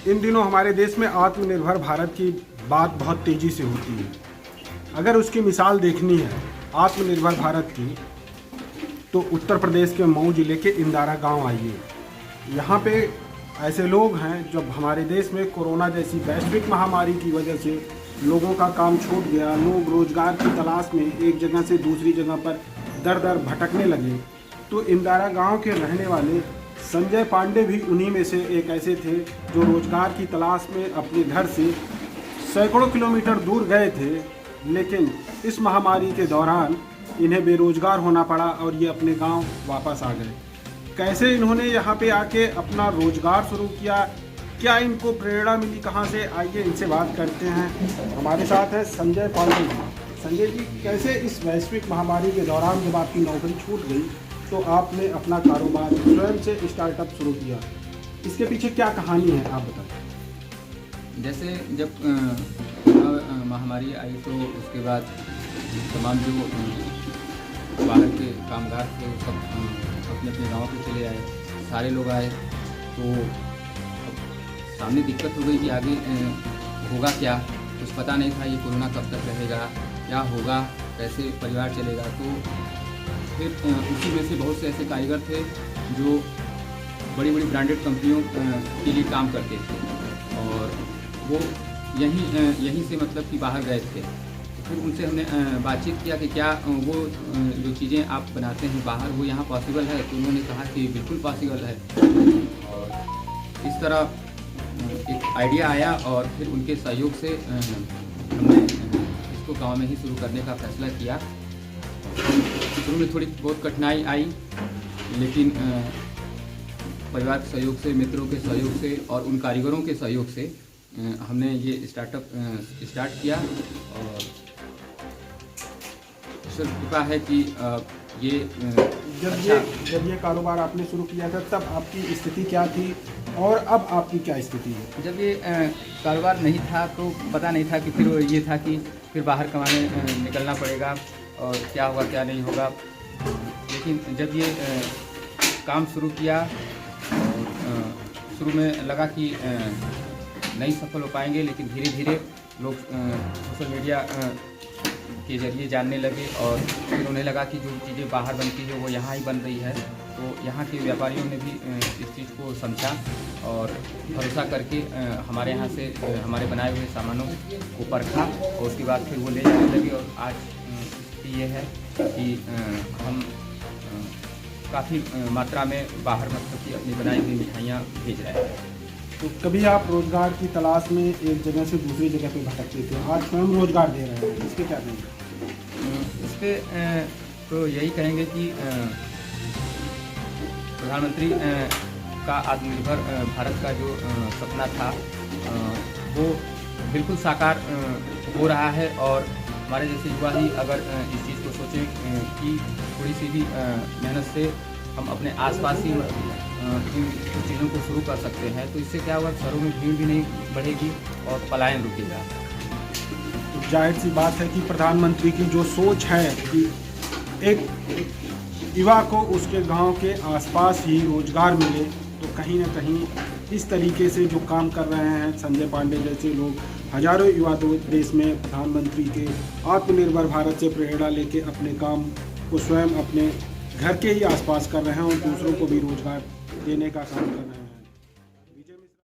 इन दिनों हमारे देश में आत्मनिर्भर भारत की बात बहुत तेज़ी से होती है। अगर उसकी मिसाल देखनी है आत्मनिर्भर भारत की, तो उत्तर प्रदेश के मऊ जिले के इंदारा गांव आइए। यहाँ पे ऐसे लोग हैं जब हमारे देश में कोरोना जैसी वैश्विक महामारी की वजह से लोगों का काम छूट गया, लोग रोजगार की तलाश में एक जगह से दूसरी जगह पर दर दर भटकने लगे, तो इंदारा गांव के रहने वाले संजय पांडे भी उन्हीं में से एक ऐसे थे जो रोजगार की तलाश में अपने घर से सैकड़ों किलोमीटर दूर गए थे, लेकिन इस महामारी के दौरान इन्हें बेरोजगार होना पड़ा और ये अपने गांव वापस आ गए। कैसे इन्होंने यहाँ पे आके अपना रोजगार शुरू किया, क्या इनको प्रेरणा मिली, कहाँ से, आइए इनसे बात करते हैं। हमारे साथ है संजय पांडे जी। संजय जी, कैसे इस वैश्विक महामारी के दौरान जब आपकी नौकरी छूट गई तो आपने अपना कारोबार स्वयं से स्टार्टअप शुरू किया, इसके पीछे क्या कहानी है आप बताएं। जैसे जब महामारी आई तो उसके बाद तमाम जो बाहर के कामगार थे सब अपने अपने गाँव पे चले आए, सारे लोग आए, तो सामने दिक्कत हो गई कि आगे होगा क्या, कुछ पता नहीं था ये कोरोना कब तक रहेगा, क्या होगा, कैसे परिवार चलेगा। तो फिर उसी में से बहुत से ऐसे कारीगर थे जो बड़ी बड़ी ब्रांडेड कंपनियों के लिए काम करते थे और वो यहीं से मतलब कि बाहर गए थे। तो फिर उनसे हमने बातचीत किया कि क्या वो जो चीज़ें आप बनाते हैं बाहर वो यहाँ पॉसिबल है, तो उन्होंने कहा कि बिल्कुल पॉसिबल है। और इस तरह एक आइडिया आया और फिर उनके सहयोग से हमने इसको गांव में ही शुरू करने का फैसला किया। शुरू में थोड़ी बहुत कठिनाई आई, लेकिन परिवार के सहयोग से, मित्रों के सहयोग से और उन कारीगरों के सहयोग से हमने ये स्टार्टअप स्टार्ट किया और ईश्वर कृपा है कि ये जब ये कारोबार आपने शुरू किया था तब आपकी स्थिति क्या थी और अब आपकी क्या स्थिति है? जब ये कारोबार नहीं था तो पता नहीं था कि फिर ये था कि फिर बाहर कमाने निकलना पड़ेगा और क्या होगा क्या नहीं होगा। लेकिन जब ये काम शुरू किया और शुरू में लगा कि नहीं सफल हो पाएंगे, लेकिन धीरे धीरे लोग सोशल मीडिया के ज़रिए जानने लगे और फिर उन्हें लगा कि जो चीज़ें बाहर बनती है वो यहाँ ही बन रही है। तो यहाँ के व्यापारियों ने भी इस चीज़ को समझा और भरोसा करके हमारे यहाँ से हमारे बनाए हुए सामानों को परखा और उसके बाद फिर वो ले जाने लगे। और आज स्थिति ये है कि हम काफ़ी मात्रा में बाहर मतलब कि अपनी बनाई हुई मिठाइयाँ भेज रहे हैं। तो कभी आप रोजगार की तलाश में एक जगह से दूसरी जगह पे भटकते थे, आज स्वयं रोजगार दे रहे हैं, इसके क्या कहेंगे? इस पर तो यही कहेंगे कि प्रधानमंत्री का आत्मनिर्भर भारत का जो सपना था वो बिल्कुल साकार हो रहा है। और हमारे जैसे युवा ही अगर इस चीज़ को सोचें कि थोड़ी सी भी मेहनत से हम अपने आसपास ही इन चीज़ों को शुरू कर सकते हैं, तो इससे क्या होगा, शहरों में भीड़ भी नहीं बढ़ेगी और पलायन रुकेगा। तो जाहिर सी बात है कि प्रधानमंत्री की जो सोच है कि एक युवा को उसके गांव के आसपास ही रोजगार मिले, तो कहीं ना कहीं इस तरीके से जो काम कर रहे हैं संजय पांडे जैसे लोग, हजारों युवा देश में प्रधानमंत्री के आत्मनिर्भर भारत से प्रेरणा लेके अपने काम को स्वयं अपने घर के ही आसपास कर रहे हैं और दूसरों को भी रोजगार देने का काम कर रहे हैं।